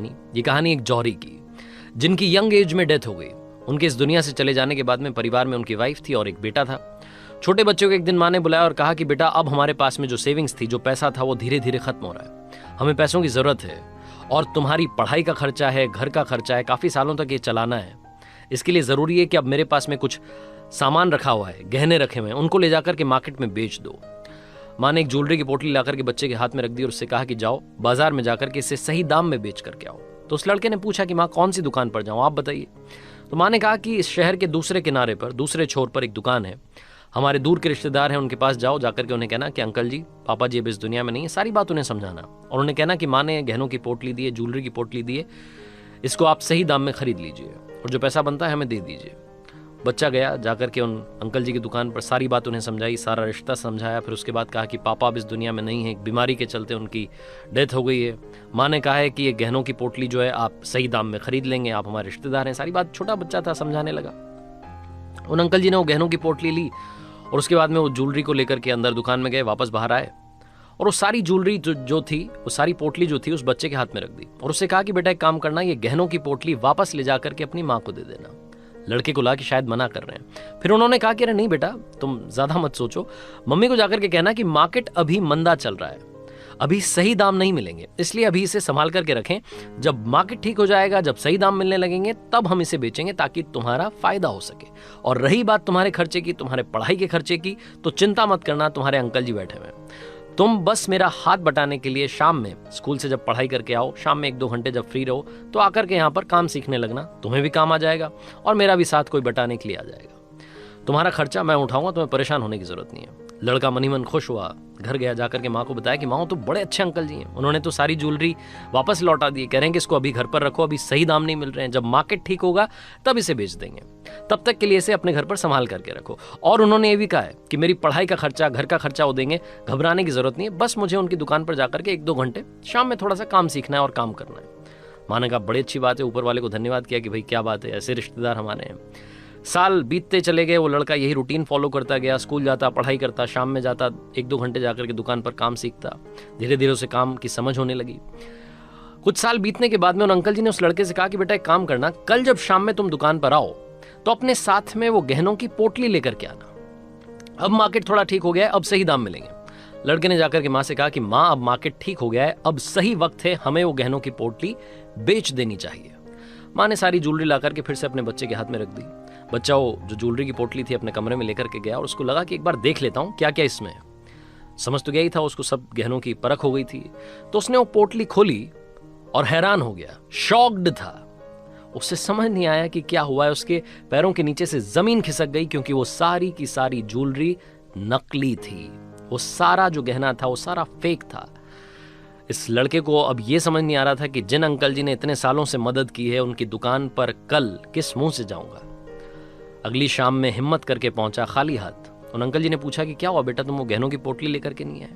ये कहानी एक जौहरी की, जिनकी यंग एज में डेथ हो गई। उनके इस दुनिया से चले जाने के बाद में परिवार में उनकी वाइफ थी और एक बेटा था। छोटे बच्चे को एक दिन माँ ने बुलाया और कहा कि बेटा, अब हमारे पास में जो सेविंग्स थी, जो पैसा था, वो धीरे धीरे खत्म हो रहा है। हमें पैसों की जरूरत है और तुम्हारी पढ़ाई का खर्चा है, घर का खर्चा है, काफी सालों तक ये चलाना है। इसके लिए जरूरी है कि अब मेरे पास में कुछ सामान रखा हुआ है, गहने रखे हुए हैं, उनको ले जाकर के मार्केट में बेच दो। माँ ने एक ज्वेलरी की पोटली लाकर के बच्चे के हाथ में रख दी और उससे कहा कि जाओ बाजार में जाकर के इसे सही दाम में बेच करके आओ। तो उस लड़के ने पूछा कि माँ, कौन सी दुकान पर जाऊं, आप बताइए। तो माँ ने कहा कि इस शहर के दूसरे किनारे पर, दूसरे छोर पर एक दुकान है, हमारे दूर के रिश्तेदार हैं, उनके पास जाओ, जाकर के उन्हें कहना कि अंकल जी, पापा जी अब इस दुनिया में नहीं है। सारी बात उन्हें समझाना और उन्हें कहना कि माँ ने गहनों की पोटली दी है, ज्वेलरी की पोटली दी है, इसको आप सही दाम में खरीद लीजिए और जो पैसा बनता है हमें दे दीजिए। बच्चा गया, जाकर के उन अंकल जी की दुकान पर सारी बात उन्हें समझाई, सारा रिश्ता समझाया। फिर उसके बाद कहा कि पापा अब इस दुनिया में नहीं है, एक बीमारी के चलते उनकी डेथ हो गई है। माँ ने कहा है कि ये गहनों की पोटली जो है आप सही दाम में खरीद लेंगे, आप हमारे रिश्तेदार हैं। सारी बात छोटा बच्चा था, समझाने लगा। उन अंकल जी ने वो गहनों की पोटली ली और उसके बाद में वो ज्वेलरी को लेकर के अंदर दुकान में गए, वापस बाहर आए और वो सारी ज्वेलरी जो थी, वो सारी पोटली जो थी, उस बच्चे के हाथ में रख दी और उससे कहा कि बेटा एक काम करना, ये गहनों की पोटली वापस ले जाकर के अपनी माँ को दे देना। लड़के को ला कि शायद मना कर रहे हैं। फिर उन्होंने कहा कि अरे नहीं बेटा, तुम ज्यादा मत सोचो, मम्मी को जाकर के कहना कि मार्केट अभी मंदा चल रहा है, अभी सही दाम नहीं मिलेंगे, इसलिए अभी इसे संभाल करके रखें। जब मार्केट ठीक हो जाएगा, जब सही दाम मिलने लगेंगे, तब हम इसे बेचेंगे ताकि तुम्हारा फायदा हो सके। और रही बात तुम्हारे खर्चे की, तुम्हारे पढ़ाई के खर्चे की, तो चिंता मत करना, तुम्हारे अंकल जी बैठे हुए हैं। तुम बस मेरा हाथ बटाने के लिए शाम में स्कूल से जब पढ़ाई करके आओ, शाम में 1-2 घंटे जब फ्री रहो, तो आकर के यहाँ पर काम सीखने लगना, तुम्हें भी काम आ जाएगा और मेरा भी साथ कोई बटाने के लिए आ जाएगा। तुम्हारा खर्चा मैं उठाऊंगा, तुम्हें परेशान होने की जरूरत नहीं है। लड़का मनी मन खुश हुआ, घर गया, जाकर के माँ को बताया कि माँ तो बड़े अच्छे अंकल जी हैं, उन्होंने तो सारी ज्वेलरी वापस लौटा दी, कह रहे हैं कि इसको अभी घर पर रखो, अभी सही दाम नहीं मिल रहे हैं, जब मार्केट ठीक होगा तब इसे बेच देंगे, तब तक के लिए इसे अपने घर पर संभाल करके रखो। और उन्होंने ये भी कहा है कि मेरी पढ़ाई का खर्चा, घर का खर्चा वो देंगे, घबराने की जरूरत नहीं है, बस मुझे उनकी दुकान पर जाकर के 1-2 घंटे शाम में थोड़ा सा काम सीखना है और काम करना है। माँ ने कहा बड़ी अच्छी बात है, ऊपर वाले को धन्यवाद किया कि भाई क्या बात है, ऐसे रिश्तेदार हमारे हैं। साल बीतते चले गए, वो लड़का यही रूटीन फॉलो करता गया, स्कूल जाता, पढ़ाई करता, शाम में जाता, 1-2 घंटे जाकर के दुकान पर काम सीखता। धीरे धीरे उसे काम की समझ होने लगी। कुछ साल बीतने के बाद में उन अंकल जी ने उस लड़के से कहा कि बेटा एक काम करना, कल जब शाम में तुम दुकान पर आओ तो अपने साथ में वो गहनों की पोटली लेकर के आना। अब मार्केट थोड़ा ठीक हो गया है, अब सही दाम मिलेंगे। लड़के ने जाकर के माँ से कहा कि माँ अब मार्केट ठीक हो गया है, अब सही वक्त है, हमें वो गहनों की पोटली बेच देनी चाहिए। माँ ने सारी ज्वेलरी ला करके फिर से अपने बच्चे के हाथ में रख दी। बच्चा वो जो ज्वेलरी की पोटली थी अपने कमरे में लेकर के गया और उसको लगा कि एक बार देख लेता हूँ क्या क्या इसमें है। समझ तो गया ही था, उसको सब गहनों की परख हो गई थी। तो उसने वो पोटली खोली और हैरान हो गया, शॉक्ड था। उसे समझ नहीं आया कि क्या हुआ है। उसके पैरों के नीचे से जमीन खिसक गई, क्योंकि वो सारी की सारी ज्वेलरी नकली थी। वो सारा जो गहना था वो सारा फेक था। इस लड़के को अब ये समझ नहीं आ रहा था कि जिन अंकल जी ने इतने सालों से मदद की है, उनकी दुकान पर कल किस मुंह से जाऊंगा। अगली शाम में हिम्मत करके पहुंचा खाली हाथ। उन अंकल जी ने पूछा कि क्या हुआ बेटा, तुम वो गहनों की पोटली लेकर के नहीं आए?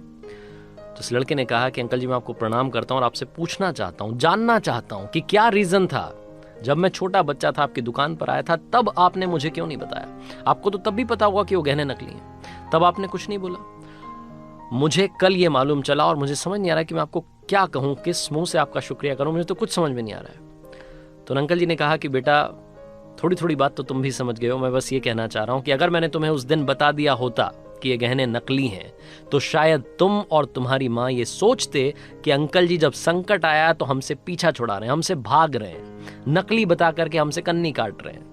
तो इस लड़के ने कहा कि अंकल जी मैं आपको प्रणाम करता हूं और आपसे पूछना चाहता हूं, जानना चाहता हूं कि क्या रीजन था। जब मैं छोटा बच्चा था, आपकी दुकान पर आया था, तब आपने मुझे क्यों नहीं बताया? आपको तो तब भी पता होगा कि वो गहने नकली हैं, तब आपने कुछ नहीं बोला। मुझे कल ये मालूम चला और मुझे समझ नहीं आ रहा कि मैं आपको क्या कहूं, किस मुंह से आपका शुक्रिया करूं, मुझे तो कुछ समझ में नहीं आ रहा है। तो अंकल जी ने कहा कि बेटा थोड़ी थोड़ी बात तो तुम भी समझ गए हो, मैं बस ये कहना चाह रहा हूं कि अगर मैंने तुम्हें उस दिन बता दिया होता कि ये गहने नकली हैं, तो शायद तुम और तुम्हारी माँ ये सोचते कि अंकल जी जब संकट आया तो हमसे पीछा छुड़ा रहे हैं, हमसे भाग रहे हैं, नकली बता करके हमसे कन्नी काट रहे हैं।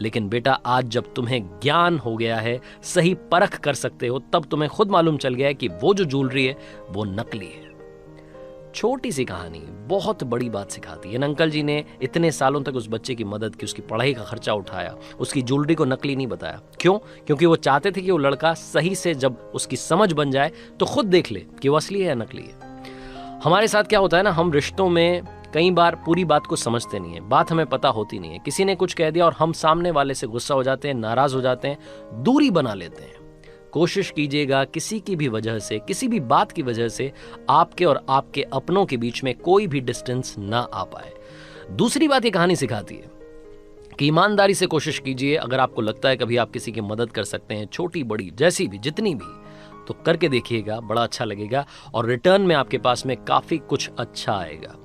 लेकिन बेटा आज जब तुम्हें ज्ञान हो गया है, सही परख कर सकते हो, तब तुम्हें खुद मालूम चल गया है कि वो जो ज्वेलरी है वो नकली है। छोटी सी कहानी बहुत बड़ी बात सिखाती है। अंकल जी ने इतने सालों तक उस बच्चे की मदद की, उसकी पढ़ाई का खर्चा उठाया, उसकी ज्वेलरी को नकली नहीं बताया। क्यों? क्योंकि वो चाहते थे कि वो लड़का सही से जब उसकी समझ बन जाए तो खुद देख ले कि वो असली है या नकली है। हमारे साथ क्या होता है ना, हम रिश्तों में कई बार पूरी बात को समझते नहीं है, बात हमें पता होती नहीं है। किसी ने कुछ कह दिया और हम सामने वाले से गुस्सा हो जाते हैं, नाराज हो जाते हैं, दूरी बना लेते हैं। कोशिश कीजिएगा किसी की भी वजह से, किसी भी बात की वजह से आपके और आपके अपनों के बीच में कोई भी डिस्टेंस ना आ पाए। दूसरी बात ये कहानी सिखाती है कि ईमानदारी से कोशिश कीजिए। अगर आपको लगता है कभी आप किसी की मदद कर सकते हैं, छोटी बड़ी जैसी भी, जितनी भी, तो करके देखिएगा, बड़ा अच्छा लगेगा और रिटर्न में आपके पास में काफी कुछ अच्छा आएगा।